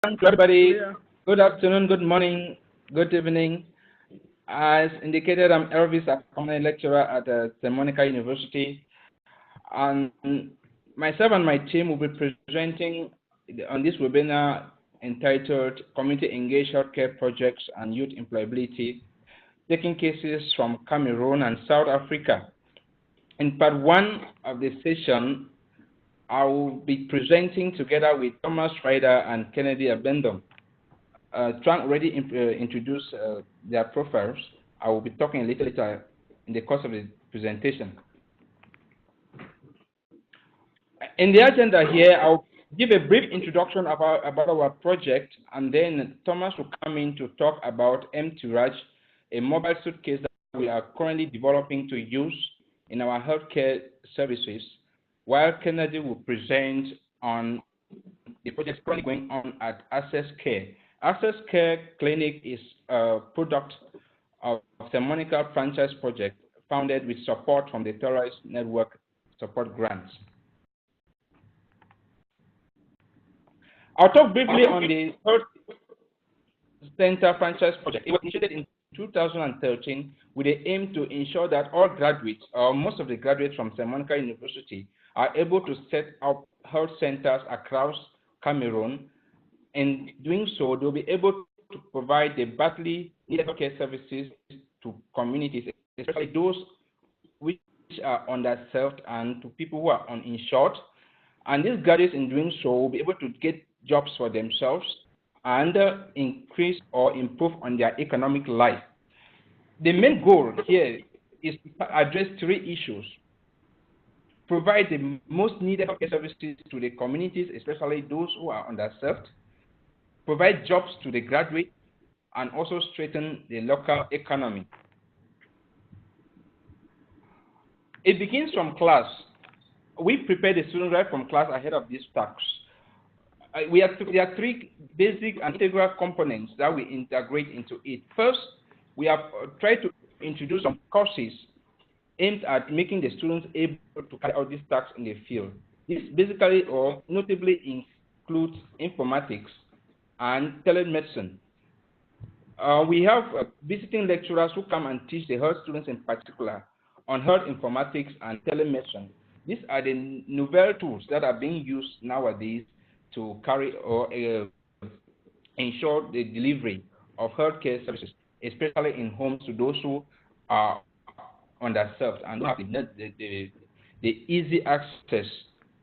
to everybody. Good afternoon, good morning, good evening. As indicated, I'm Elvis, a permanent lecturer at St. Monica University. And myself and my team will be presenting on this webinar entitled Community Engaged Healthcare Projects and Youth Employability, taking cases from Cameroon and South Africa. In part one of the session, I will be presenting together with Thomas Ryder and Kennedy Abendum. Trang already introduced their profiles. I will be talking a little later in the course of the presentation. In the agenda here, I'll give a brief introduction about our project, and then Thomas will come in to talk about M2Raj, a mobile suitcase that we are currently developing to use in our healthcare services, while Kennedy will present on the project currently going on at Access Care. Access Care Clinic is a product of the Monica franchise project founded with support from the Terrorist Network Support Grants. I'll talk briefly on the Health Center franchise project. It was initiated in 2013 with the aim to ensure that all graduates, or most of the graduates from St. Monica University, are able to set up health centers across Cameroon. In doing so, they'll be able to provide the badly needed healthcare services to communities, especially those which are underserved and to people who are uninsured. And these graduates, in doing so, will be able to get jobs for themselves and increase or improve on their economic life. The main goal here is to address three issues: provide the most needed healthcare services to the communities, especially those who are underserved, provide jobs to the graduates, and also strengthen the local economy. It begins from class. We prepare the students right from class ahead of these tasks. There are three basic and integral components that we integrate into it. First, we have tried to introduce some courses aimed at making the students able to carry out these tasks in the field. This basically or notably includes informatics and telemedicine. We have visiting lecturers who come and teach the health students in particular on health informatics and telemedicine. These are the novel tools that are being used nowadays to carry or ensure the delivery of healthcare services, especially in homes to those who are underserved and don't have the easy access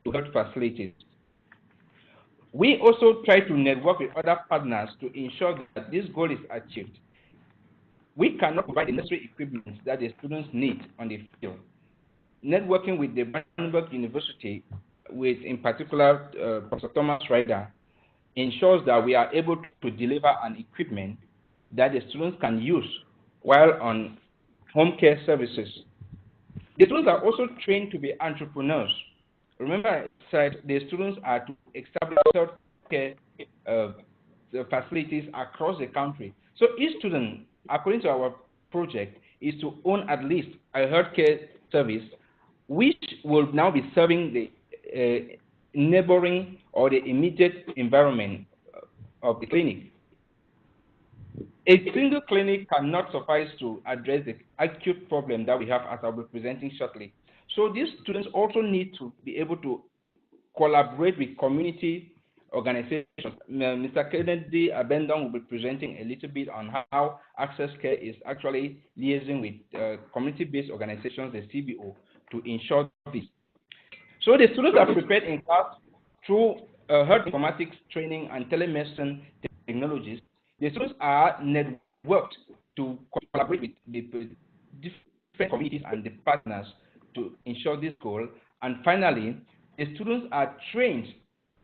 to health facilities. We also try to network with other partners to ensure that this goal is achieved. We cannot provide the necessary equipment that the students need on the field. Networking with the Brandenburg University, with in particular Professor Thomas Ryder, ensures that we are able to deliver an equipment that the students can use while on home care services. The students are also trained to be entrepreneurs. Remember, I said the students are to establish healthcare facilities across the country. So each student, according to our project, is to own at least a healthcare service, which will now be serving the neighboring or the immediate environment of the clinic. A single clinic cannot suffice to address the acute problem that we have, as I'll be presenting shortly. So these students also need to be able to collaborate with community organizations. Mr. Kennedy Abendum will be presenting a little bit on how Access Care is actually liaising with community-based organizations, the CBO, to ensure this. So the students are prepared in class through health informatics training and telemedicine technologies. The students are networked to collaborate with the different communities and the partners to ensure this goal. And finally, the students are trained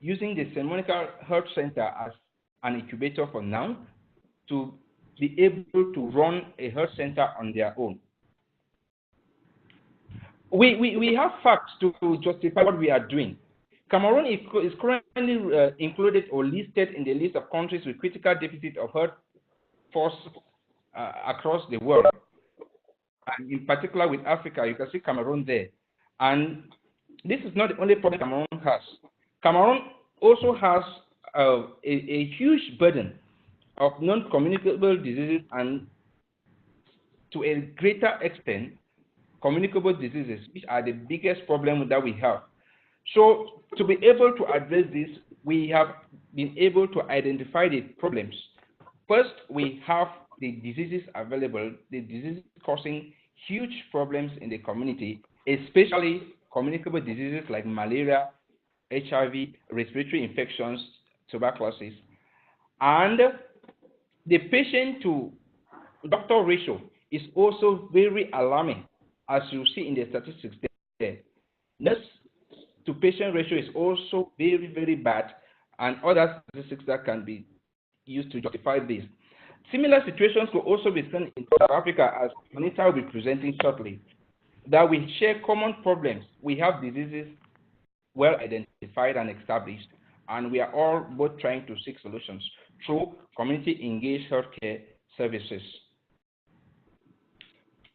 using the St. Monica Health Center as an incubator for now to be able to run a health center on their own. We have facts to justify what we are doing. Cameroon is currently included or listed in the list of countries with critical deficit of health force across the world. And in particular with Africa, you can see Cameroon there. And this is not the only problem Cameroon has. Cameroon also has a huge burden of non-communicable diseases and, to a greater extent, communicable diseases, which are the biggest problem that we have. So to be able to address this, we have been able to identify the problems. First, we have the diseases available, the diseases causing huge problems in the community, especially communicable diseases like malaria, HIV, respiratory infections, tuberculosis, and the patient to doctor ratio is also very alarming, as you see in the statistics there. Nurse to patient ratio is also very, very bad, and other statistics that can be used to justify this. Similar situations will also be seen in South Africa, as Anita will be presenting shortly, that we share common problems. We have diseases well identified and established, and we are all both trying to seek solutions through community engaged healthcare services.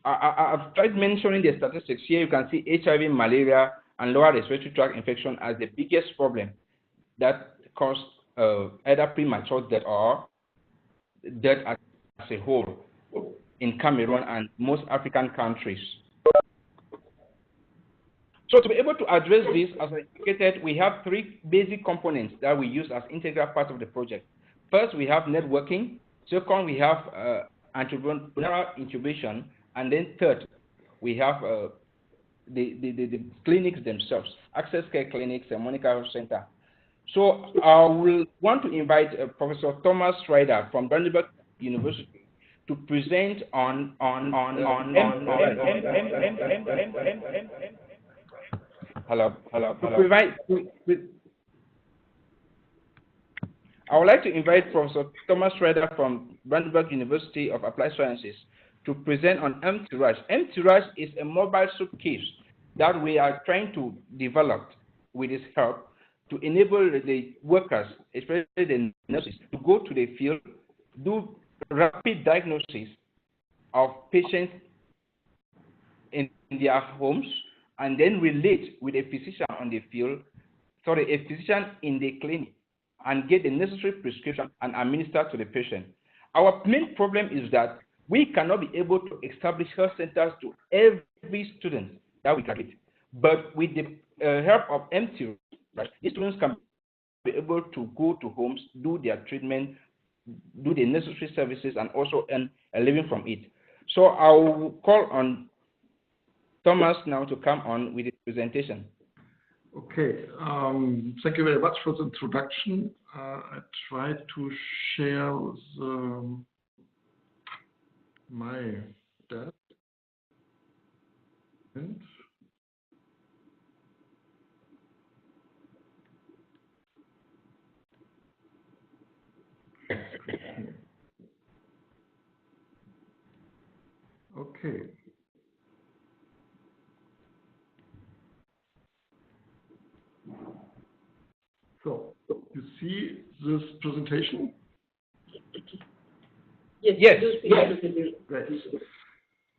I've tried mentioning the statistics here. You can see HIV, malaria, and lower respiratory tract infection as the biggest problem that cause either premature death or death as a whole in Cameroon and most African countries. So to be able to address this, as I indicated, we have three basic components that we use as integral part of the project. First, we have networking. Second, we have entrepreneurial incubation. And then third, we have the clinics themselves, access care clinics and Monica Health Center. So I will want to invite Professor Thomas Ryder from Brandenburg University to present on I would like to invite Professor Thomas Ryder from Brandenburg University of Applied Sciences to present on MTRASH. MTRASH is a mobile suitcase that we are trying to develop with his help to enable the workers, especially the nurses, to go to the field, do rapid diagnosis of patients in their homes, and then relate with a physician on the field, a physician in the clinic, and get the necessary prescription and administer to the patient. Our main problem is that we cannot be able to establish health centers to every student that we graduate. But with the help of MT, right, these students can be able to go to homes, do their treatment, do the necessary services, and also earn a living from it. So I will call on Thomas now to come on with his presentation. Okay, thank you very much for the introduction. I tried to share my desk. Okay. So, you see this presentation? Yes. Great.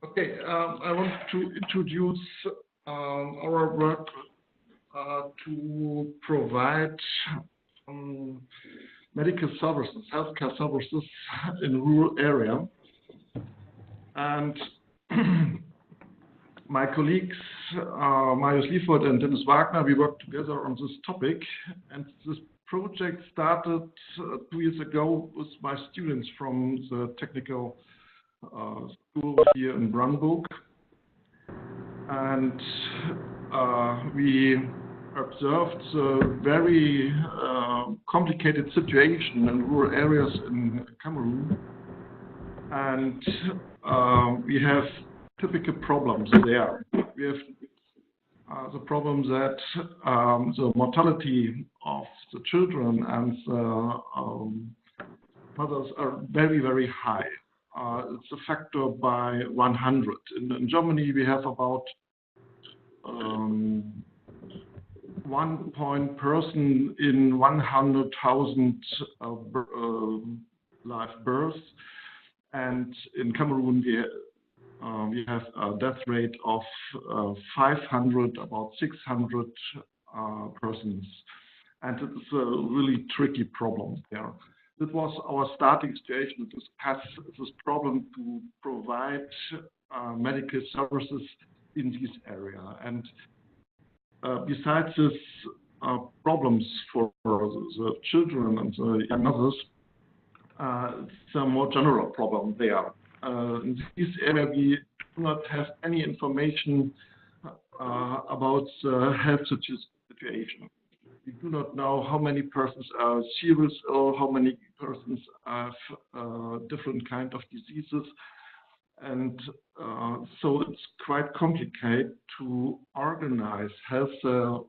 Okay, I want to introduce our work to provide medical services, healthcare services in rural area. And my colleagues, Marius Liefert and Dennis Wagner, we worked together on this topic. And this project started 2 years ago with my students from the technical school here in Brandenburg. And we observed a very complicated situation in rural areas in Cameroon. And we have typical problems there. We have the problem that the mortality of the children and the mothers are very, very high. It's a factor by 100. In Germany, we have about 1 person in 100,000 live births. And in Cameroon, we have a death rate of 500, about 600 persons. and it is a really tricky problem there. That was our starting situation to discuss this problem to provide medical services in this area. And besides this problems for the children and the young others, it's a more general problem there. In this area, we do not have any information about the health situation. We do not know how many persons are serious or how many persons have different kind of diseases. And so it's quite complicated to organize healthcare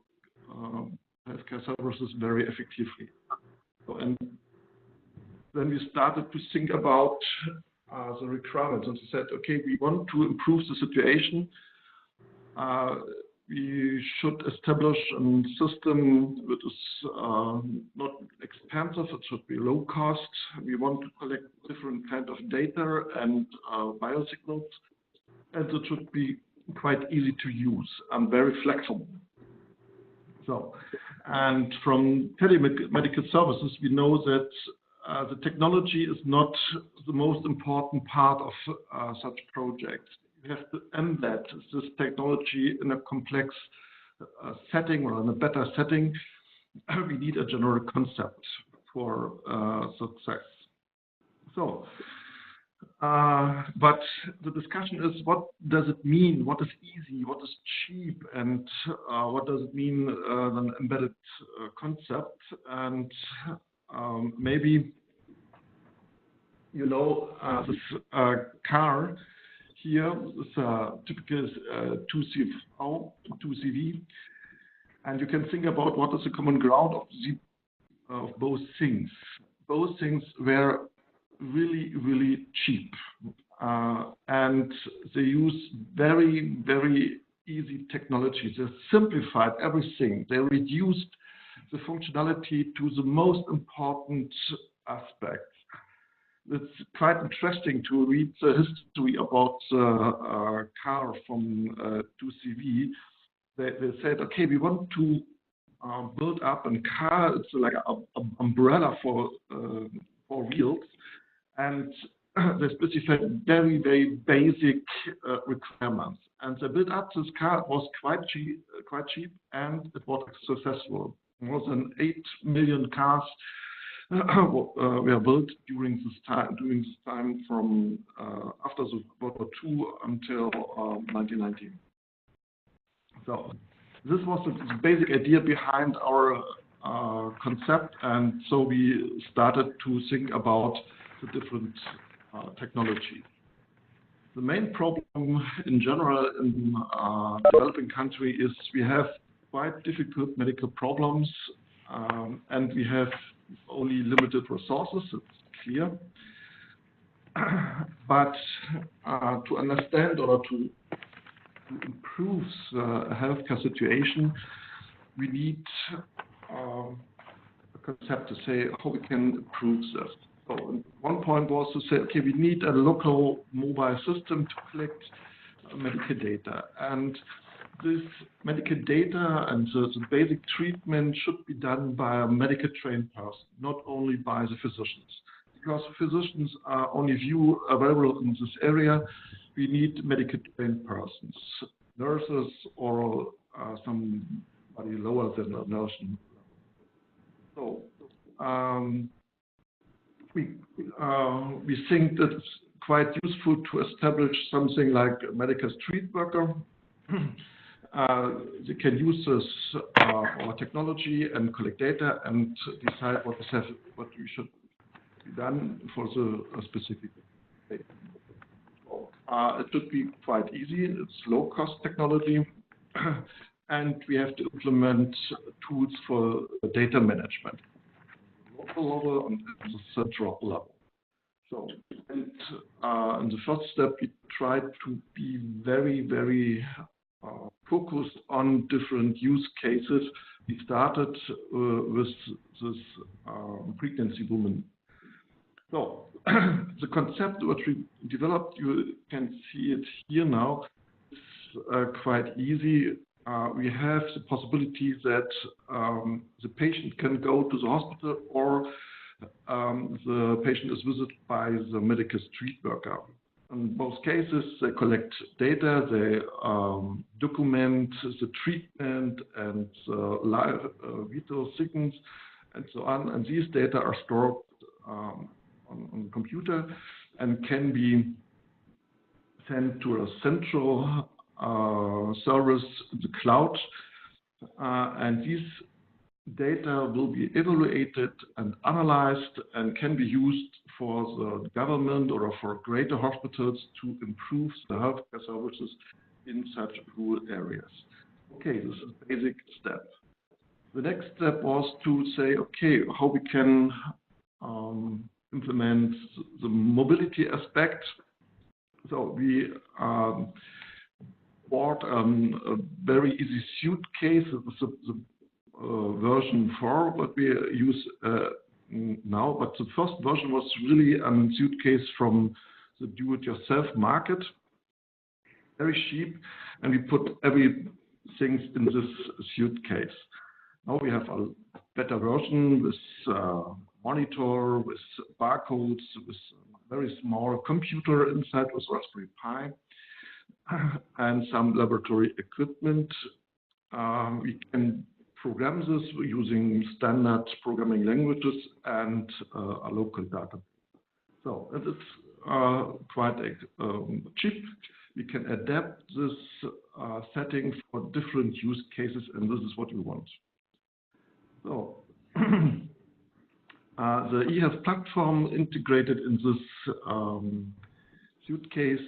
services very effectively. And then we started to think about the requirements, and we said, okay, we want to improve the situation. We should establish a system that is not expensive, it should be low cost. We want to collect different kind of data and biosignals, and it should be quite easy to use and very flexible. So, and from telemedical services, we know that the technology is not the most important part of such projects. We have to embed this technology in a complex setting or in a better setting. We need a general concept for success. So, but the discussion is, what does it mean? What is easy? What is cheap? And what does it mean, an embedded concept? And maybe, you know, this car here is a typical 2CV, and you can think about what is the common ground of both things. Both things were really, really cheap, and they use very, very easy technology. They simplified everything. They reduced the functionality to the most important aspects. It's quite interesting to read the history about the car from 2CV. They said, okay, we want to build up a car. It's like an umbrella for wheels, and they specified very, very basic requirements. And they built up this car. It was quite cheap, and it was successful. More than 8 million cars were built during this time from after the World War II until 1990. So this was the basic idea behind our concept, and so we started to think about the different technologies. The main problem in general in developing country is we have quite difficult medical problems, and we have only limited resources, it's clear. But to understand or to improve the healthcare situation, we need a concept to say how we can improve this. So one point was to say, okay, we need a local mobile system to collect medical data. And this medical data and the basic treatment should be done by a medical trained person, not only by the physicians. Because physicians are only few available in this area, we need medical trained persons, nurses or somebody lower than a nurse. So we think that it's quite useful to establish something like a medical street worker. They can use this our technology and collect data and decide what should be done for the specific data. It should be quite easy. It's low-cost technology, and we have to implement tools for data management, local level and the central level. So, and in the first step, we tried to be very, very focused on different use cases. We started with this pregnancy woman. So the concept which we developed, you can see it here now, is quite easy. we have the possibility that the patient can go to the hospital, or the patient is visited by the medical street worker. In both cases, they collect data, they document the treatment and live vital signals and so on. And these data are stored on the computer and can be sent to a central service in the cloud. And these data will be evaluated and analyzed and can be used for the government or for greater hospitals to improve the healthcare services in such rural areas. Okay, this is the basic step. The next step was to say, okay, how we can implement the mobility aspect. So we bought a very easy suitcase. The version 4 what we use now, but the first version was really a suitcase from the do-it-yourself market, very cheap, and we put everything in this suitcase. Now we have a better version with monitor, with barcodes, with a very small computer inside with Raspberry Pi, and some laboratory equipment. We can program this using standard programming languages and a local database. So it is quite cheap. We can adapt this setting for different use cases, and this is what we want. So the eHealth platform integrated in this suitcase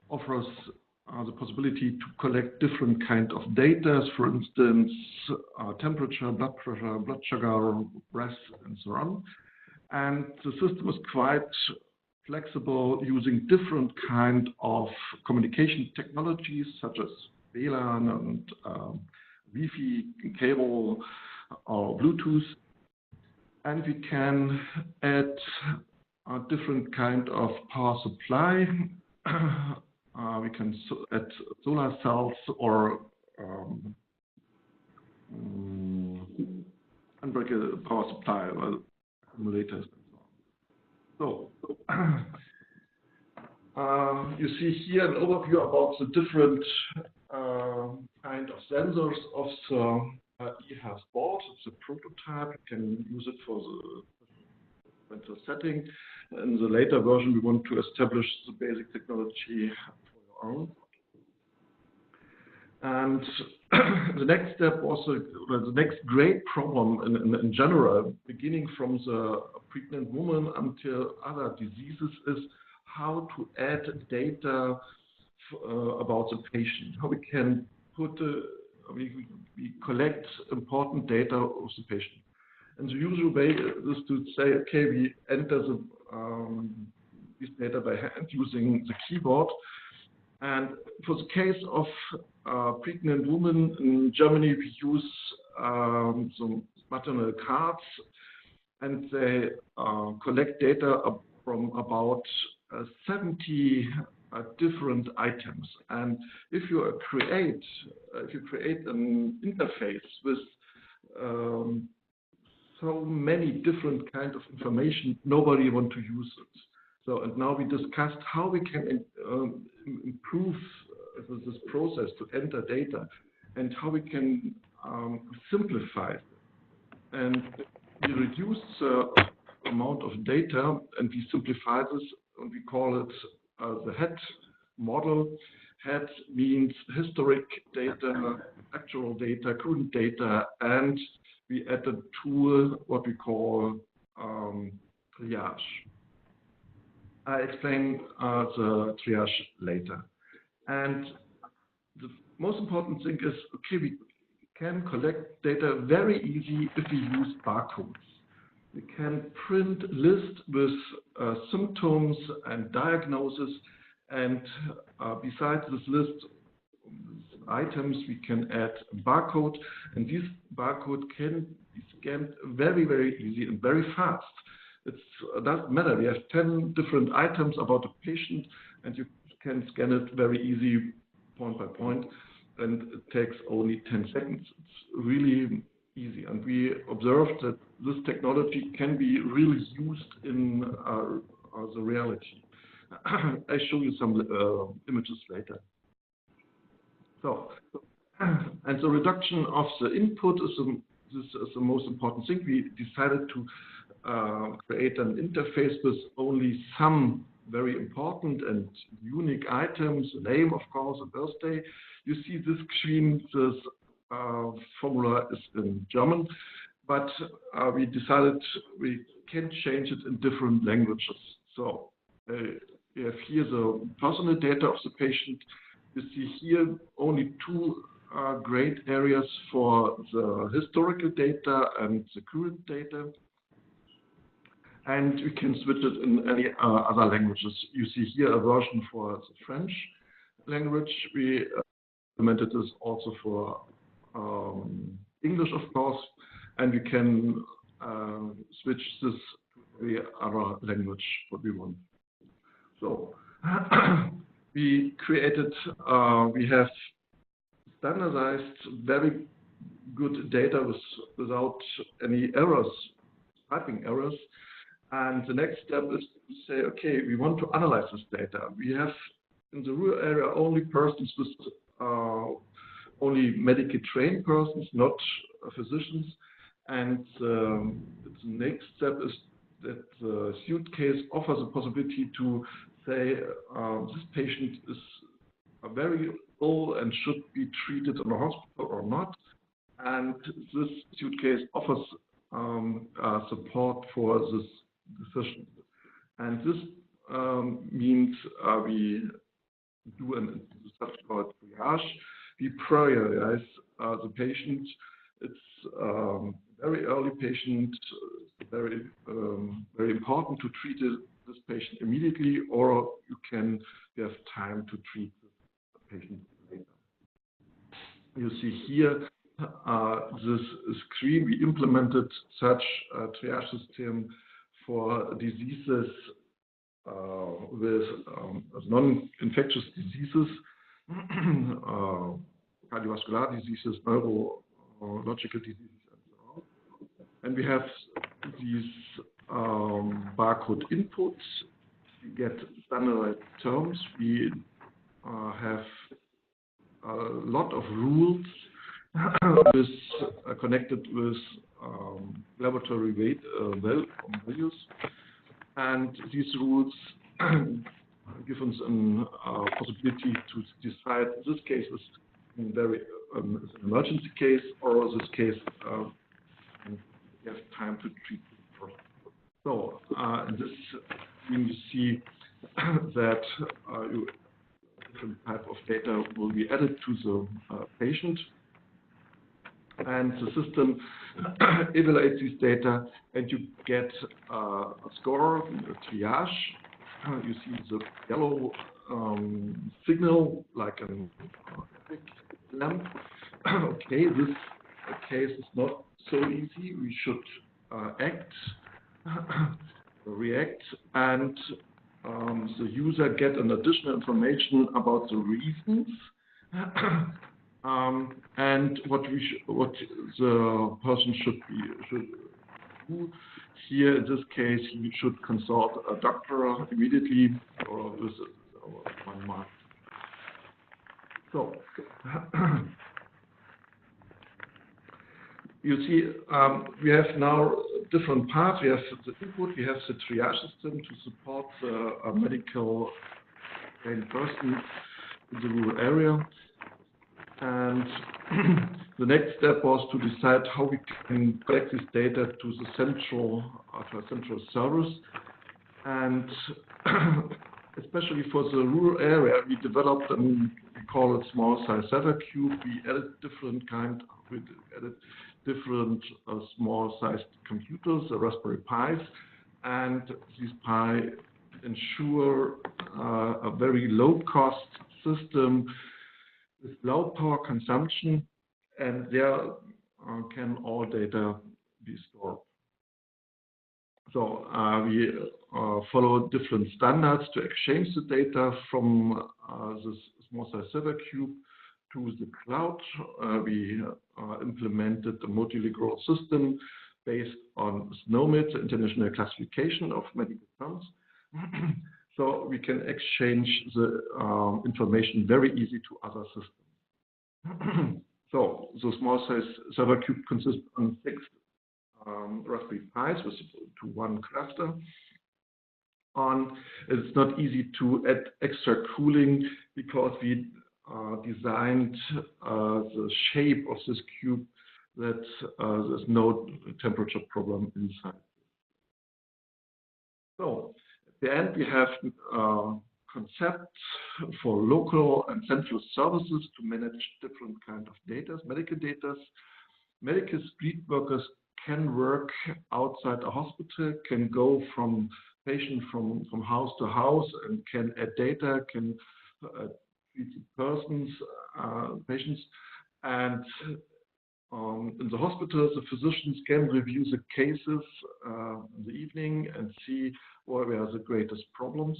offers the possibility to collect different kind of data, for instance, temperature, blood pressure, blood sugar, breath, and so on. And the system is quite flexible, using different kind of communication technologies such as WLAN and Wi-Fi cable or Bluetooth. And we can add a different kind of power supply. We can add solar cells or unbreakable power supply, accumulators, and so on. So you see here an overview about the different kind of sensors of the eHealth board. It's a prototype. You can use it for the setting. In the later version, we want to establish the basic technology for your own. And the next step also, the next great problem in general, beginning from the pregnant woman until other diseases, is how to add data about the patient. How we can put, we collect important data of the patient. And the usual way is to say, okay, we enter this data by hand using the keyboard. And for the case of pregnant women in Germany, we use some maternal cards, and they collect data from about 70 different items. And if you create an interface with so many different kinds of information, nobody wants to use it. So, and now we discussed how we can improve this process to enter data, and how we can simplify it. And we reduce the amount of data, and we simplify this, and we call it the HEAD model. HEAD means historic data, actual data, current data, and we add a tool, what we call triage. I explain the triage later. And the most important thing is, okay, we can collect data very easy if we use barcodes. We can print lists with symptoms and diagnosis, and besides this list items, we can add a barcode, and this barcode can be scanned very, very easy and very fast. It doesn't matter. We have 10 different items about a patient, and you can scan it very easy, point by point. and it takes only 10 seconds. It's really easy, and we observed that this technology can be really used in the reality. I show you some images later. So, and the reduction of the input this is the most important thing. We decided to create an interface with only some very important and unique items, the name, of course, a birthday. You see this screen, this formula is in German, but we decided we can change it in different languages. So we have here the personal data of the patient. You see here only two great areas for the historical data and the current data. And we can switch it in any other languages. You see here a version for the French language. We implemented this also for English, of course, and we can switch this to the other language what we want. So we created, we have standardized very good data without any errors, typing errors. And the next step is to say, okay, we want to analyze this data. We have in the rural area only persons with only medically trained persons, not physicians. And the next step is that the suit case offers a possibility to say this patient is very ill and should be treated in a hospital or not. And this suit case offers support for this decision. And this means we do a such called triage. We prioritize the patient. It's very early patient, very important to treat this patient immediately, or you have time to treat the patient later. You see here this screen. We implemented such a triage system for diseases with non-infectious diseases, cardiovascular diseases, neurological diseases, and so on. And we have these barcode inputs. We get standardized terms. We have a lot of rules connected with laboratory values, and these rules give us a possibility to decide this case is an emergency case, or this case we have time to treat the person. So in this screen you see that different type of data will be added to the patient, and the system evaluates these data, and you get a score, a triage. You see the yellow signal like an lamp. Okay, this case is not so easy. We should react, and the user get an additional information about the reasons and what the person should do. Here, in this case, you should consult a doctor immediately or with 1 month. So, you see, we have now different parts. We have the input, we have the triage system to support a medical trained person in the rural area. And the next step was to decide how we can collect this data to the central service. And especially for the rural area, we developed we call it small size data cube. We added different small sized computers, the Raspberry Pis, and these Pi ensure a very low cost system with low power consumption, and there can all data be stored. So we follow different standards to exchange the data from this small size server cube to the cloud. We implemented a multilingual system based on SNOMED, International Classification of Medical Terms. So we can exchange the information very easy to other systems. So the small size server cube consists of 6 Raspberry Pis with to one cluster. It's not easy to add extra cooling because we designed the shape of this cube that there's no temperature problem inside. So at the end, we have concepts for local and central services to manage different kind of data, medical data. Medical street workers can work outside a hospital, can go from patient from house to house and can add data, can treat patients, and in the hospitals, the physicians can review the cases in the evening and see where are the greatest problems.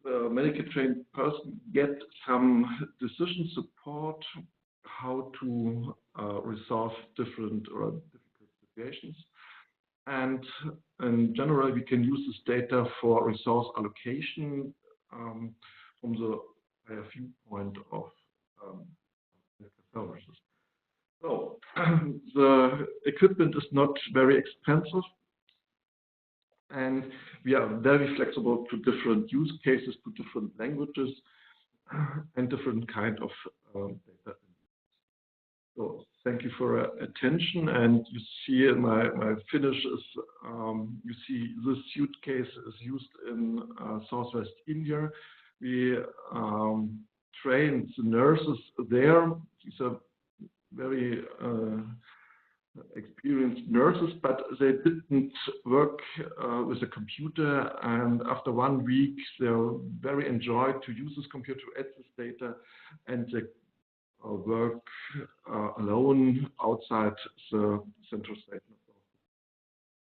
The medical trained person gets some decision support how to resolve different or difficult situations. And in general, we can use this data for resource allocation from the viewpoint of services. So the equipment is not very expensive, and we are very flexible to different use cases, to different languages, and different kind of data. So thank you for your attention, and you see my finish is, you see this use case is used in Southwest India. We trained the nurses there. These are very experienced nurses, but they didn't work with a computer, and after 1 week they very enjoyed to use this computer to add this data, and they work alone outside the central station.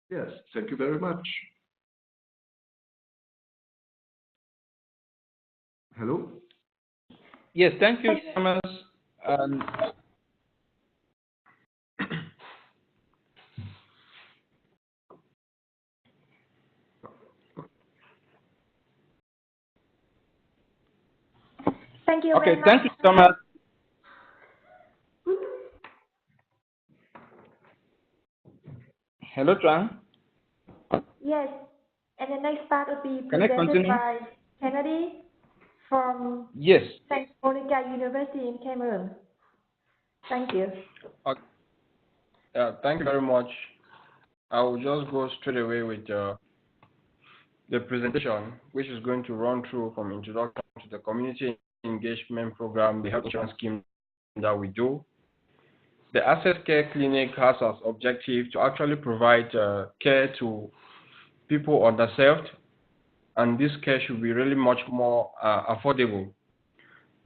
Yes, thank you very much. Hello? Yes, thank you, Thomas. Thank you. Okay, thank you, Thomas. Hello, Trang. Yes, and the next part will be Can I presented continue? by Kennedy from Yes. St. Monica University in Cameroon. Thank you. Okay. Thank you very much. I will just go straight away with the presentation, which is going to run through from introduction to the community engagement program, the health insurance scheme that we do. The Access Care Clinic has as objective to actually provide care to people underserved, and this care should be really much more affordable.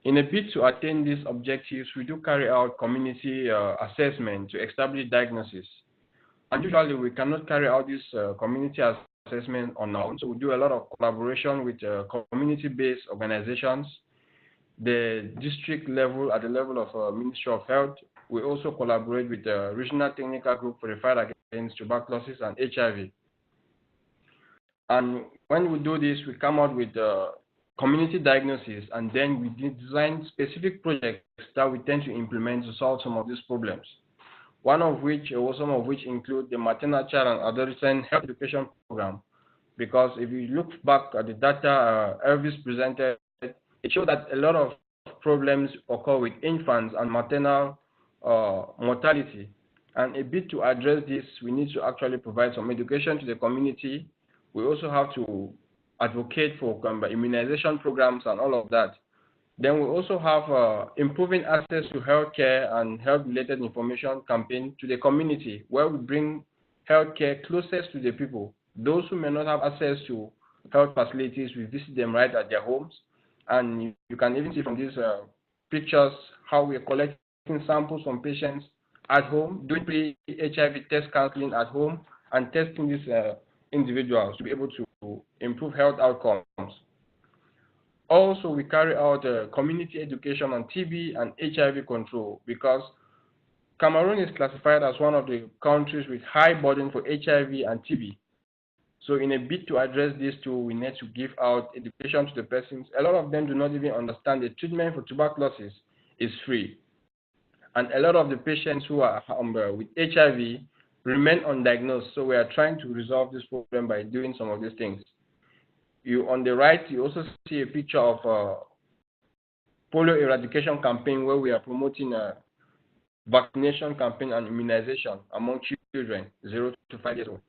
In a bid to attain these objectives, we do carry out community assessment to establish diagnosis. And usually we cannot carry out this community assessment on our own, so we do a lot of collaboration with community-based organizations, the district level, at the level of Ministry of Health. We also collaborate with the Regional Technical Group for the Fight Against Tuberculosis and HIV. And when we do this, we come out with community diagnosis, and then we design specific projects that we tend to implement to solve some of these problems. One of which, or some of which, include the maternal, child, and adolescent health education program. Because if you look back at the data Elvis presented, it showed that a lot of problems occur with infants and maternal mortality. And a bit to address this, we need to actually provide some education to the community. We also have to advocate for immunization programs and all of that. Then we also have improving access to healthcare and health-related information campaign to the community, where we bring healthcare closest to the people. Those who may not have access to health facilities, we visit them right at their homes. And you can even see from these pictures how we are collecting samples from patients at home, doing pre-HIV test counseling at home, and testing these individuals to be able to improve health outcomes. Also, we carry out community education on TB and HIV control because Cameroon is classified as one of the countries with high burden for HIV and TB. So in a bid to address these two, we need to give out education to the persons. A lot of them do not even understand the treatment for tuberculosis is free. And a lot of the patients who are with HIV remain undiagnosed. So we are trying to resolve this problem by doing some of these things. On the right, you also see a picture of a polio eradication campaign where we are promoting a vaccination campaign and immunization among children 0 to 5 years old.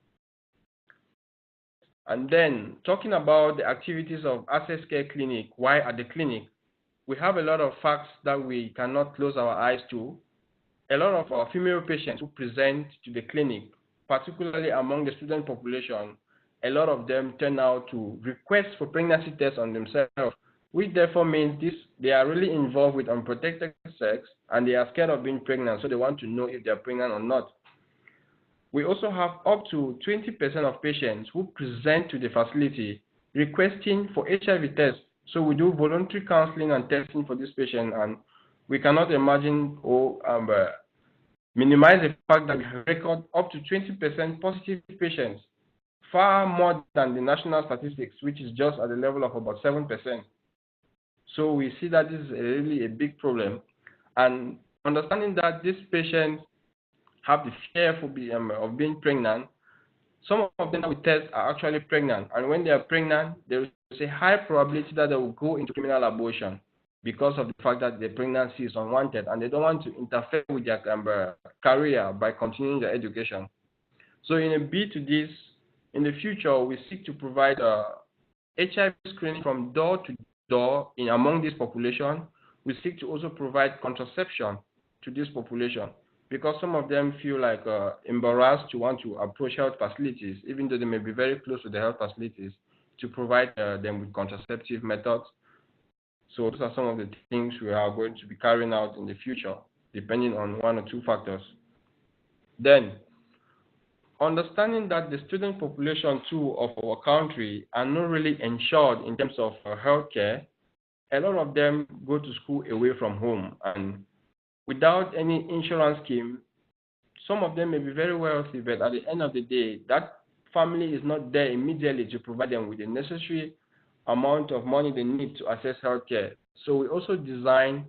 And then talking about the activities of Access Care Clinic, why at the clinic, we have a lot of facts that we cannot close our eyes to. A lot of our female patients who present to the clinic, particularly among the student population, a lot of them turn out to request for pregnancy tests on themselves, which therefore means they are really involved with unprotected sex and they are scared of being pregnant, so they want to know if they are pregnant or not. We also have up to 20% of patients who present to the facility requesting for HIV tests. So we do voluntary counseling and testing for this patient, and we cannot imagine or minimize the fact that we record up to 20% positive patients, far more than the national statistics, which is just at the level of about 7%. So we see that this is really a big problem. And understanding that these patients have the fear of being pregnant, some of them that we test are actually pregnant. And when they are pregnant, there is a high probability that they will go into criminal abortion because of the fact that the pregnancy is unwanted and they don't want to interfere with their career by continuing their education. So in a bid to this, in the future, we seek to provide HIV screening from door to door among this population. We seek to also provide contraception to this population because some of them feel like embarrassed to want to approach health facilities, even though they may be very close to the health facilities, to provide them with contraceptive methods. So those are some of the things we are going to be carrying out in the future, depending on one or two factors. Then, understanding that the student population too of our country are not really insured in terms of healthcare, a lot of them go to school away from home, and without any insurance scheme, some of them may be very wealthy, but at the end of the day, that family is not there immediately to provide them with the necessary amount of money they need to access healthcare. So we also design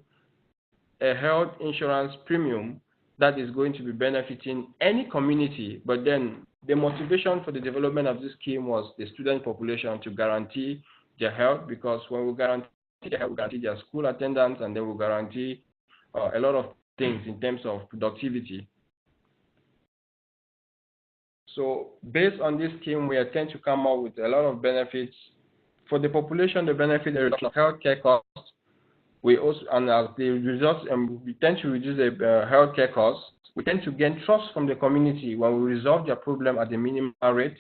a health insurance premium that is going to be benefiting any community, but then the motivation for the development of this scheme was the student population to guarantee their health, because when we guarantee their health, we guarantee their school attendance, and then we guarantee a lot of things in terms of productivity. So based on this scheme, we intend to come up with a lot of benefits. For the population, the benefit the reduction of healthcare costs. We also, and as the results, we tend to reduce the healthcare costs. We tend to gain trust from the community when we resolve their problem at the minimum rate,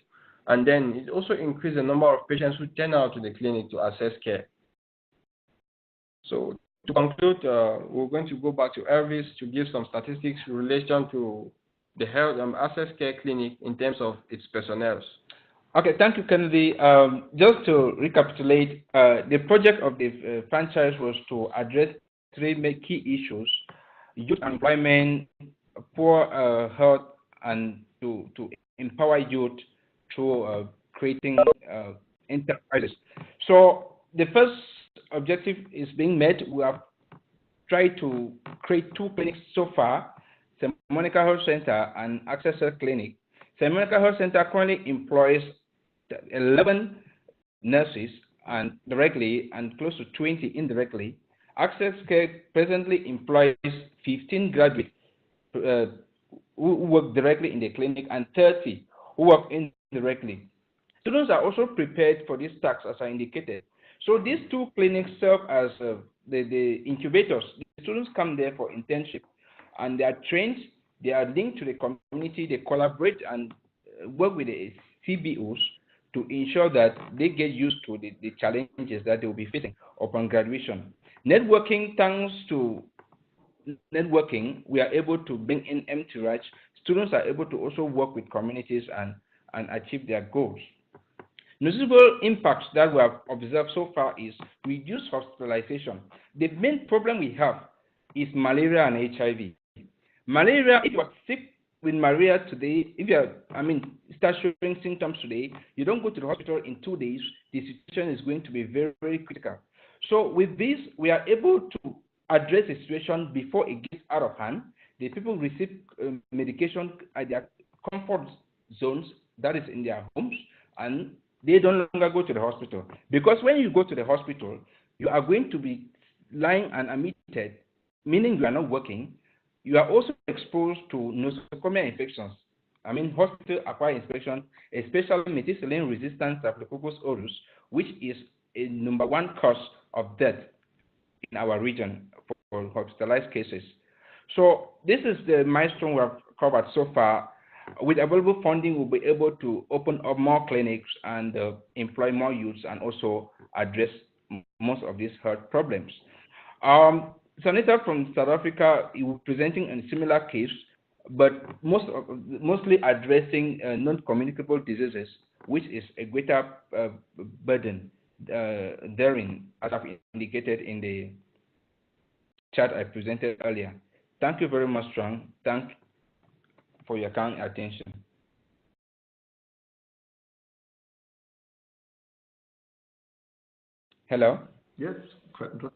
and then it also increases the number of patients who turn out to the clinic to access care. So to conclude, we're going to go back to Elvis to give some statistics in relation to the health access care clinic in terms of its personnel. Okay, thank you, Kennedy. Just to recapitulate, the project of the franchise was to address three key issues: youth employment, poor health, and to empower youth through creating enterprises. So the first objective is being met. We have tried to create 2 clinics so far: St. Monica Health Center and Access Care Clinic. St. Monica Health Center currently employs 11 nurses and directly, and close to 20 indirectly. Access Care presently employs 15 graduates who work directly in the clinic and 30 who work indirectly. Students are also prepared for this task, as I indicated. So these 2 clinics serve as the incubators. The students come there for internship, and they are trained, they are linked to the community, they collaborate and work with the CBOs to ensure that they get used to the challenges that they will be facing upon graduation. Networking, thanks to networking, we are able to bring in empty-rights. Students are able to also work with communities and achieve their goals. Noticeable impacts that we have observed so far is reduced hospitalization. The main problem we have is malaria and HIV. Malaria, if you are sick with malaria today, if you are, start showing symptoms today, you don't go to the hospital in 2 days, the situation is going to be very, very critical. So with this, we are able to address the situation before it gets out of hand. The people receive medication at their comfort zones, that is in their homes, and they don't longer go to the hospital. Because when you go to the hospital, you are going to be lying and admitted, meaning you are not working. You are also exposed to nosocomial infections. Hospital-acquired infection, especially methicillin-resistant Staphylococcus aureus, which is a #1 cause of death in our region for hospitalized cases. So this is the milestone we have covered so far. With available funding, we'll be able to open up more clinics and employ more youths and also address most of these health problems. Senator from South Africa is presenting a similar case, but mostly addressing non-communicable diseases, which is a greater burden therein, as I've indicated in the chart I presented earlier. Thank you very much, Strong. Thank you for your kind attention. Hello? Yes, quite interesting.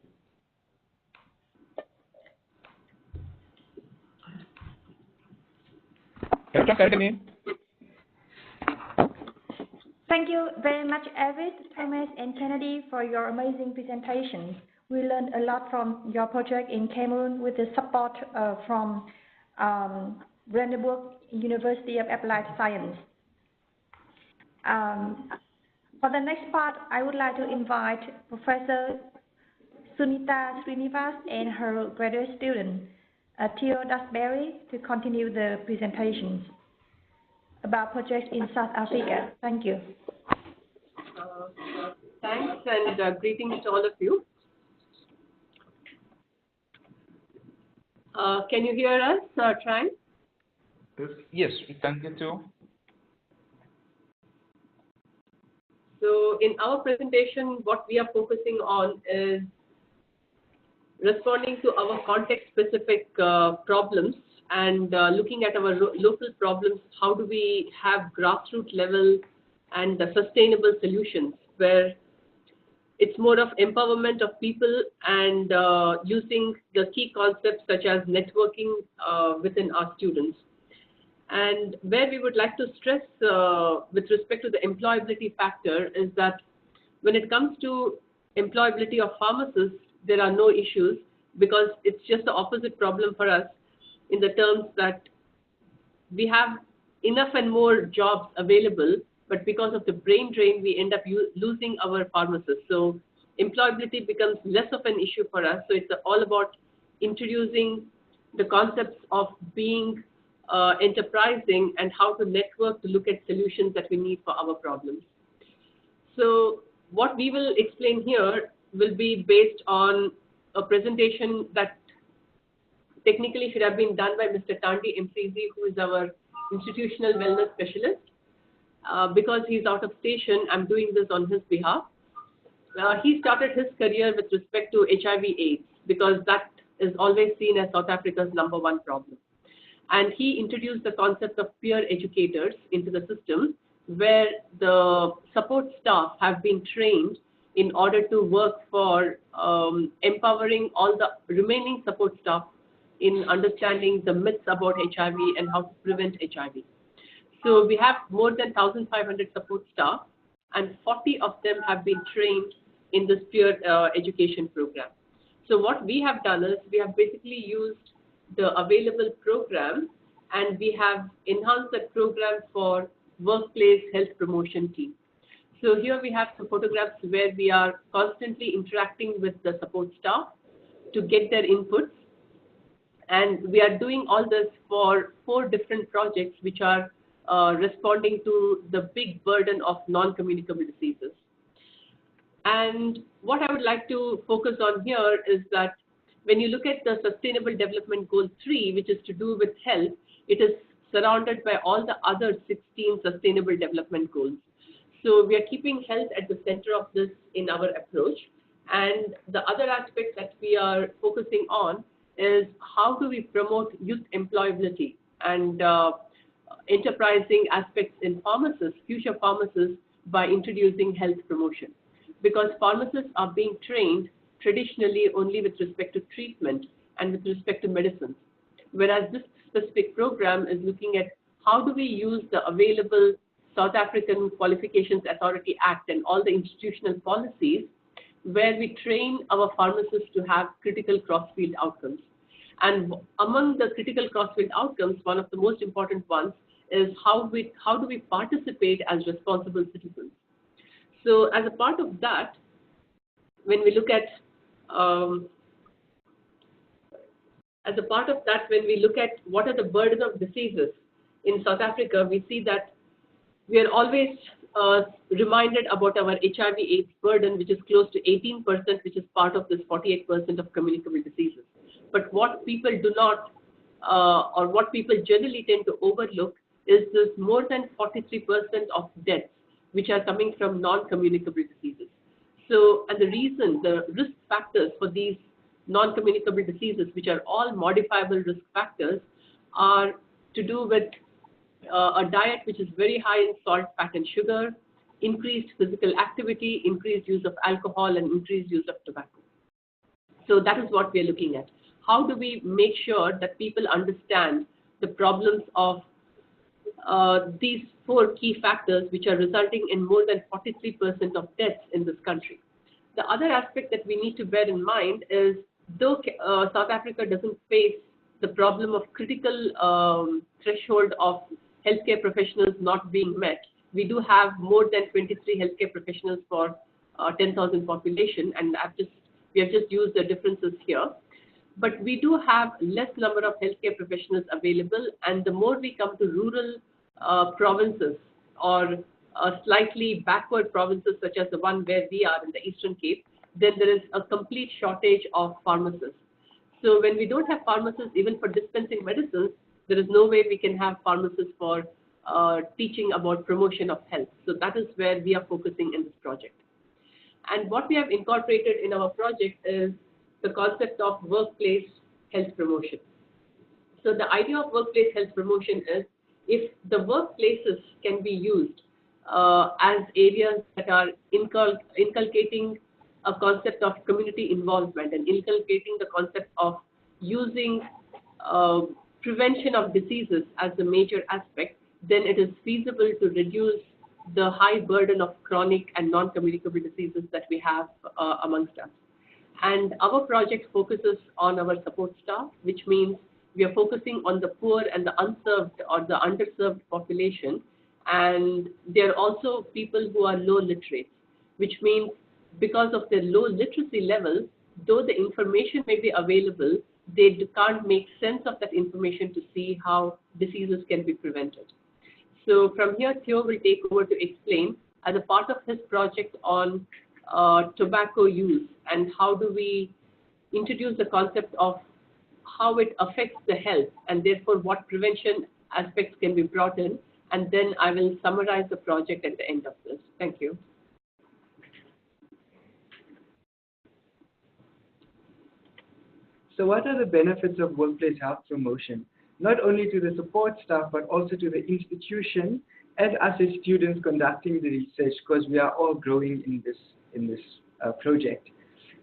Thank you very much, David, Thomas, and Kennedy, for your amazing presentation. We learned a lot from your project in Cameroon with the support from Brandenburg University of Applied Science. For the next part, I would like to invite Professor Sunita Srinivas and her graduate student, Theo Dustberry, to continue the presentations about projects in South Africa. Thank you. Thanks and greetings to all of you. Can you hear us, Trang? Yes, we can get to. So in our presentation, what we are focusing on is responding to our context-specific problems and looking at our local problems. How do we have grassroots level and sustainable solutions where it's more of empowerment of people and using the key concepts such as networking within our students. And where we would like to stress with respect to the employability factor is that when it comes to employability of pharmacists, there are no issues because it's just the opposite problem for us in the terms that we have enough and more jobs available, but because of the brain drain, we end up losing our pharmacists. So employability becomes less of an issue for us. So it's all about introducing the concepts of being enterprising and how to network to look at solutions that we need for our problems. So what we will explain here will be based on a presentation that technically should have been done by Mr. Tandi Mprizi, who is our institutional wellness specialist. Because he's out of station, I'm doing this on his behalf. He started his career with respect to HIV/AIDS because that is always seen as South Africa's #1 problem. And he introduced the concept of peer educators into the system where the support staff have been trained in order to work for empowering all the remaining support staff in understanding the myths about HIV and how to prevent HIV. So we have more than 1,500 support staff and 40 of them have been trained in this peer education program. So what we have done is we have basically used the available program and we have enhanced that program for workplace health promotion team. So here we have some photographs where we are constantly interacting with the support staff to get their inputs. And we are doing all this for 4 different projects which are responding to the big burden of non-communicable diseases. And what I would like to focus on here is that when you look at the Sustainable Development Goal 3, which is to do with health, it is surrounded by all the other 16 Sustainable Development Goals. So we are keeping health at the center of this in our approach. And the other aspect that we are focusing on is how do we promote youth employability and enterprising aspects in pharmacists, future pharmacists, by introducing health promotion. Because pharmacists are being trained traditionally only with respect to treatment and with respect to medicines. Whereas this specific program is looking at how do we use the available South African Qualifications Authority Act and all the institutional policies where we train our pharmacists to have critical cross-field outcomes. And among the critical cross-field outcomes, one of the most important ones is how do we participate as responsible citizens. So as a part of that, when we look at what are the burden of diseases in South Africa, we see that we are always reminded about our HIV/AIDS burden, which is close to 18%, which is part of this 48% of communicable diseases. But what people do not, or what people generally tend to overlook, is this more than 43% of deaths, which are coming from non-communicable diseases. So, and the reason, the risk factors for these non-communicable diseases, which are all modifiable risk factors, are to do with a diet which is very high in salt, fat, and sugar, increased physical activity, increased use of alcohol, and increased use of tobacco. So that is what we are looking at. How do we make sure that people understand the problems of these four key factors, which are resulting in more than 43% of deaths in this country? The other aspect that we need to bear in mind is, though South Africa doesn't face the problem of critical threshold of healthcare professionals not being met, we do have more than 23 healthcare professionals for 10,000 population, and we have just used the differences here. But we do have less number of healthcare professionals available, and the more we come to rural provinces or slightly backward provinces such as the one where we are in the Eastern Cape, then there is a complete shortage of pharmacists. So when we don't have pharmacists even for dispensing medicines, there is no way we can have pharmacists for teaching about promotion of health. So that is where we are focusing in this project. And what we have incorporated in our project is the concept of workplace health promotion. So the idea of workplace health promotion is, if the workplaces can be used as areas that are inculcating a concept of community involvement and inculcating the concept of using prevention of diseases as the major aspect, then it is feasible to reduce the high burden of chronic and non-communicable diseases that we have amongst us. And our project focuses on our support staff, which means we are focusing on the poor and the unserved or the underserved population. And there are also people who are low literate, which means because of their low literacy level, though the information may be available, they can't make sense of that information to see how diseases can be prevented. So from here, Theo will take over to explain, as a part of his project on tobacco use, and how do we introduce the concept of how it affects the health, and therefore what prevention aspects can be brought in. And then I will summarize the project at the end of this. Thank you. So what are the benefits of workplace health promotion? Not only to the support staff, but also to the institution and us as students conducting the research, because we are all growing in this project.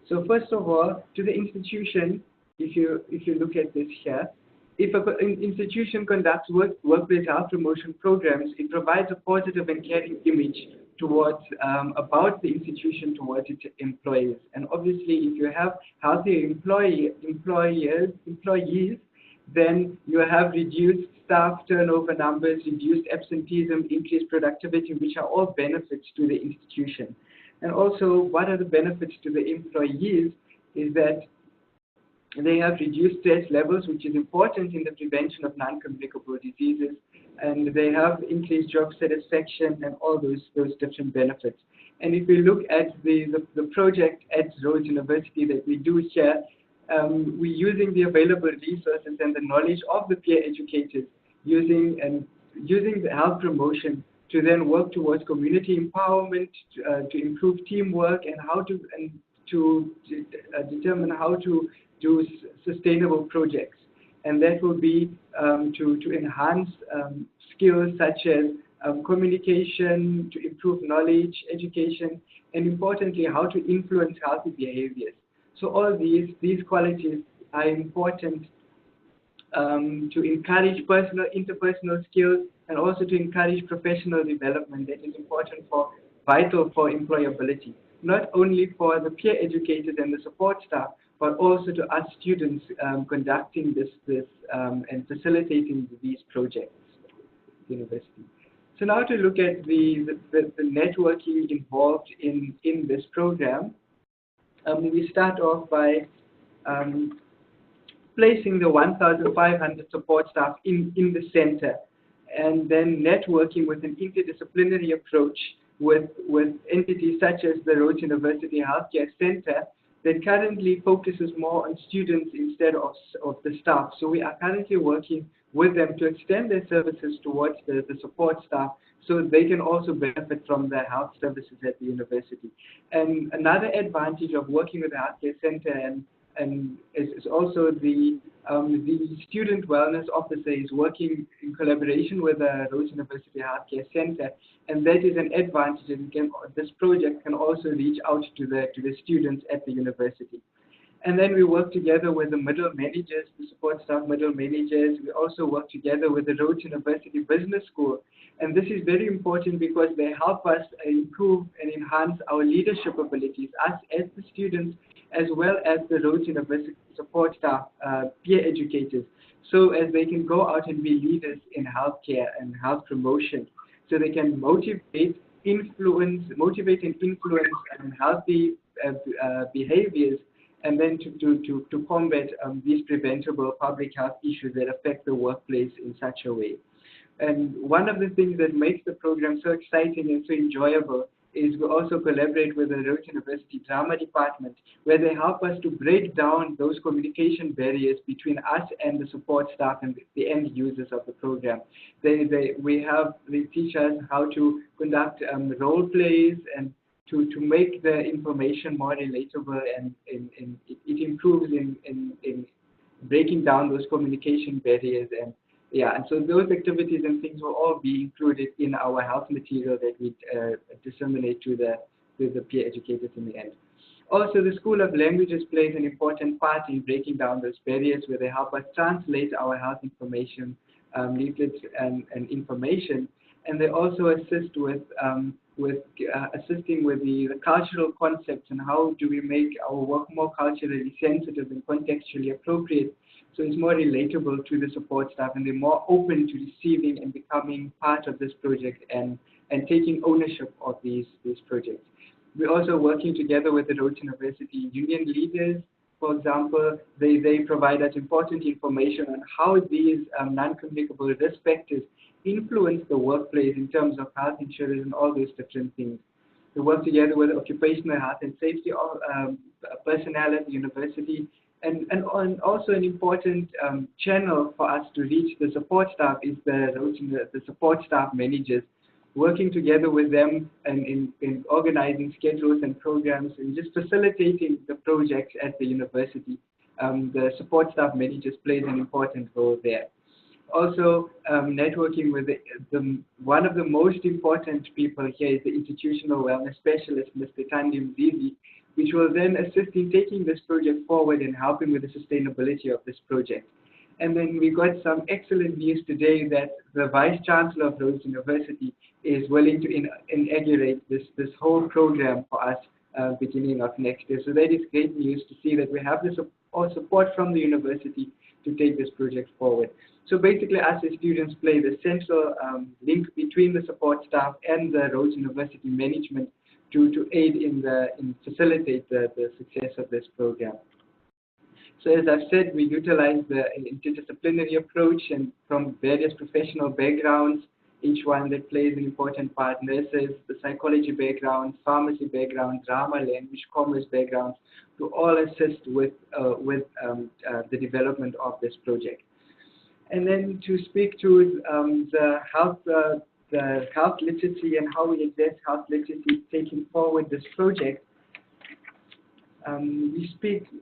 So first of all, to the institution, if you look at this here, if an institution conducts workplace health promotion programs, it provides a positive and caring image towards about the institution towards its employees. And obviously, if you have healthy employees, then you have reduced staff turnover numbers, reduced absenteeism, increased productivity, which are all benefits to the institution. And also, what are the benefits to the employees is that they have reduced stress levels, which is important in the prevention of non-communicable diseases, and they have increased job satisfaction and all those different benefits. And if we look at the project at Rhodes University that we do here, we're using the available resources and the knowledge of the peer educators, using the health promotion to then work towards community empowerment, to improve teamwork, and to determine how to do sustainable projects. And that will be to enhance skills such as communication, to improve knowledge, education, and importantly, how to influence healthy behaviors. So all these qualities are important to encourage interpersonal skills, and also to encourage professional development that is vital for employability, not only for the peer educators and the support staff, but also to us students conducting this and facilitating these projects at the university. So now to look at the networking involved in this program, we start off by placing the 1,500 support staff in the center, and then networking with an interdisciplinary approach with entities such as the Rhodes University Healthcare Center that currently focuses more on students instead of the staff. So we are currently working with them to extend their services towards the support staff, so they can also benefit from the health services at the university. And another advantage of working with the Healthcare Center and is also the student wellness officer is working in collaboration with the Rhodes University Healthcare Center, and that is an advantage. This project can also reach out to the students at the university. And then we work together with the middle managers, the support staff middle managers. We also work together with the Rhodes University Business School. And this is very important because they help us improve and enhance our leadership abilities, us as the students, as well as the Rhodes University support staff, peer educators, so as they can go out and be leaders in healthcare and health promotion, so they can motivate and influence healthy behaviors, and then to combat these preventable public health issues that affect the workplace in such a way. And one of the things that makes the program so exciting and so enjoyable is we also collaborate with the Rhodes University Drama Department, where they help us to break down those communication barriers between us and the support staff and the end users of the program. They teach us how to conduct role plays and to make the information more relatable, and it improves in breaking down those communication barriers. And so those activities and things will all be included in our health material that we disseminate to the peer educators in the end. Also, the School of Languages plays an important part in breaking down those barriers, where they help us translate our health information, leaflets and information, and they also assist with assisting with the cultural concepts and how do we make our work more culturally sensitive and contextually appropriate, so it's more relatable to the support staff, and they're more open to receiving and becoming part of this project and taking ownership of these projects. We're also working together with the Rhodes University union leaders. For example, they provide us important information on how these non-communicable risk factors influence the workplace in terms of health insurance and all those different things. We work together with occupational health and safety personnel at the university. And also an important channel for us to reach the support staff is the support staff managers, working together with them and in organizing schedules and programs and just facilitating the projects at the university. The support staff managers plays an important role there. Also, networking with one of the most important people here is the institutional wellness specialist, Mr. Kandi Mzizi, which will then assist in taking this project forward and helping with the sustainability of this project. And then we got some excellent news today that the Vice Chancellor of Rhodes University is willing to inaugurate this whole program for us beginning of next year. So that is great news to see that we have the support from the university to take this project forward. So basically, us as students play the central link between the support staff and the Rhodes University management to aid in facilitate the success of this program. So as I've said, we utilize the interdisciplinary approach and from various professional backgrounds, each one that plays an important part: nurses, the psychology background, pharmacy background, drama, language, commerce backgrounds, to all assist with the development of this project. And then to speak to the health the health literacy and how we address health literacy taking forward this project,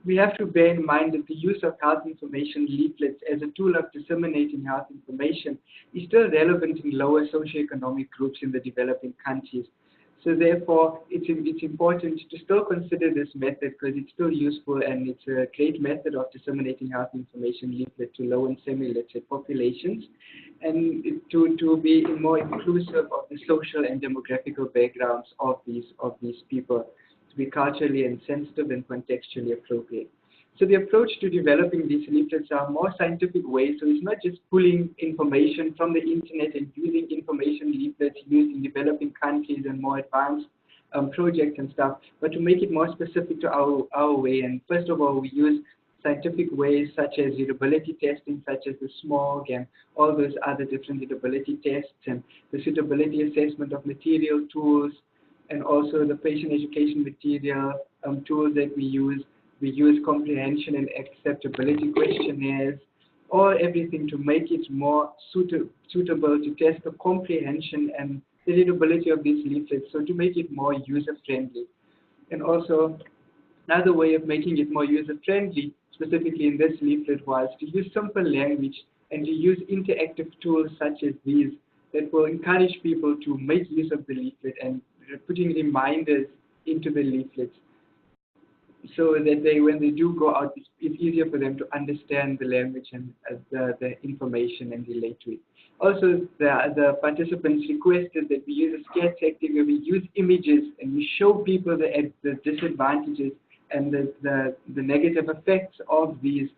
we have to bear in mind that the use of health information leaflets as a tool of disseminating health information is still relevant in lower socioeconomic groups in the developing countries. So therefore, it's important to still consider this method because it's still useful and it's a great method of disseminating health information leaflet to low and semi-literate populations, and to be more inclusive of the social and demographical backgrounds of these people, to be culturally and sensitive and contextually appropriate. So the approach to developing these leaflets are more scientific ways. So it's not just pulling information from the internet and using information leaflets used in developing countries and more advanced projects and stuff, but to make it more specific to our way. And first of all, we use scientific ways such as readability testing, such as the SMOG and all those other different readability tests, and the suitability assessment of material tools, and also the patient education material tools that we use. We use comprehension and acceptability questionnaires, or everything to make it more suitable to test the comprehension and the readability of these leaflets, so to make it more user-friendly. And also, another way of making it more user-friendly, specifically in this leaflet, was to use simple language and to use interactive tools such as these that will encourage people to make use of the leaflet and putting reminders into the leaflets, so that when they do go out, it's easier for them to understand the language and the information and relate to it. Also, the participants requested that we use a scare tactic where we use images and we show people the disadvantages and the negative effects of these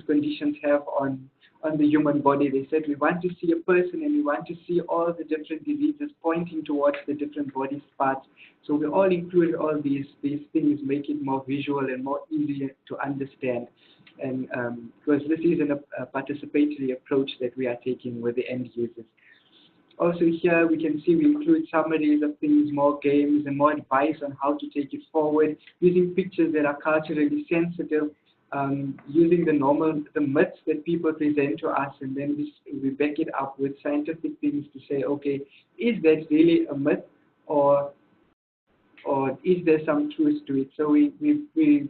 conditions have on the human body. They said we want to see a person and we want to see all the different diseases pointing towards the different body parts. So we all include all these things, make it more visual and more easier to understand. And because this is a participatory approach that we are taking with the end users. Also here we can see we include summaries of things, more games and more advice on how to take it forward, using pictures that are culturally sensitive, using the myths that people present to us, and then we back it up with scientific things to say, okay, is that really a myth, or is there some truth to it? So we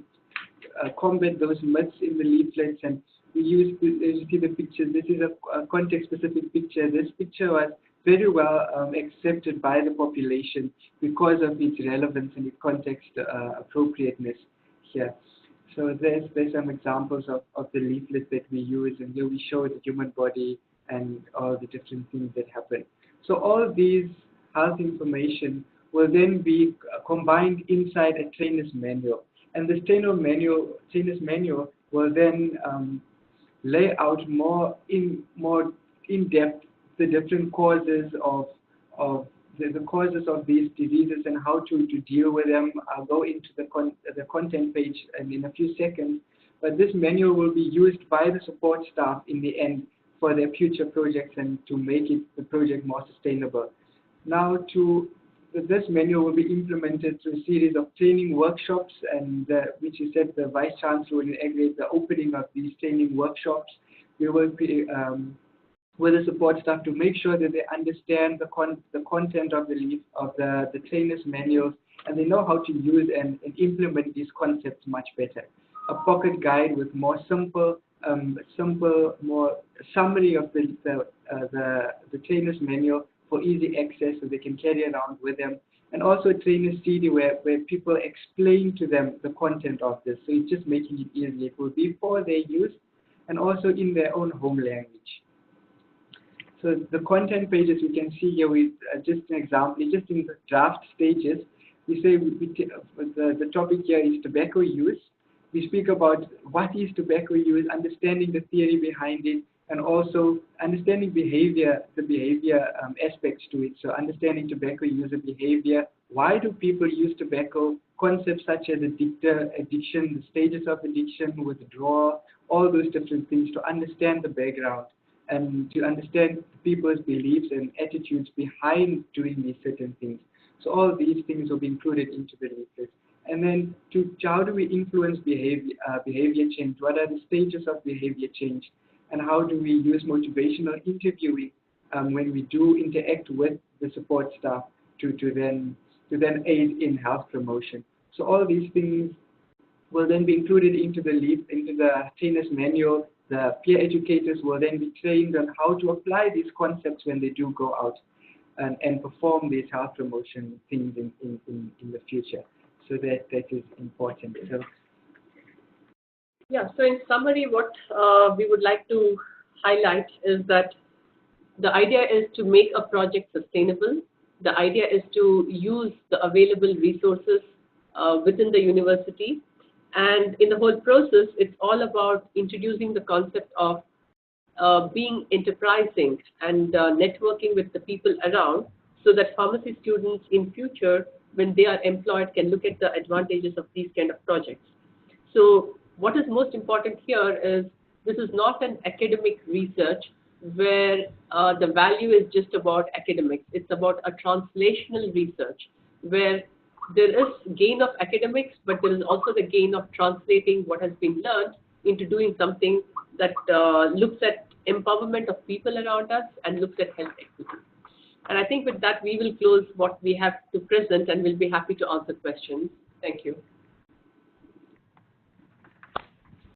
combat those myths in the leaflets, and we use, as you see the pictures, this is a context-specific picture. This picture was very well accepted by the population because of its relevance and its context appropriateness here. So there's some examples of the leaflet that we use, and here we show the human body and all the different things that happen. So all these health information will then be combined inside a trainer's manual. And the trainer's manual will then lay out more in depth the different causes of the causes of these diseases and how to deal with them. I'll go into the content page in a few seconds, but this manual will be used by the support staff in the end for their future projects and to make the project more sustainable. Now, this manual will be implemented through a series of training workshops, and which is said the Vice Chancellor will aggregate the opening of these training workshops. We will be with the support staff to make sure that they understand the content of the trainer's manuals, and they know how to use and implement these concepts much better. A pocket guide with more simple, more summary of the trainer's manual for easy access, so they can carry around with them, and also a trainer's CD where people explain to them the content of this. So it's just making it easy. It will be for their use and also in their own home language. So the content pages you can see here with just an example, just in the draft stages, we say the topic here is tobacco use. We speak about what is tobacco use, understanding the theory behind it, and also understanding the behavior aspects to it. So understanding tobacco user behavior, why do people use tobacco, concepts such as addiction, the stages of addiction, withdrawal, all those different things, to understand the background and to understand people's beliefs and attitudes behind doing these certain things. So all these things will be included into the leaflet. And then how do we influence behavior change? What are the stages of behavior change? And how do we use motivational interviewing when we do interact with the support staff to then aid in health promotion. So all these things will then be included into the trainer's manual. The peer educators will then be trained on how to apply these concepts when they do go out and perform these health promotion things in the future. So that is important. So, yeah, so in summary, what we would like to highlight is that the idea is to make a project sustainable. The idea is to use the available resources within the university. And in the whole process, it's all about introducing the concept of being enterprising and networking with the people around, so that pharmacy students in future, when they are employed, can look at the advantages of these kind of projects. So what is most important here is this is not an academic research where the value is just about academics. It's about a translational research where there is gain of academics, but there is also the gain of translating what has been learned into doing something that looks at empowerment of people around us and looks at health equity. And I think with that, we will close what we have to present, and we'll be happy to answer questions. Thank you.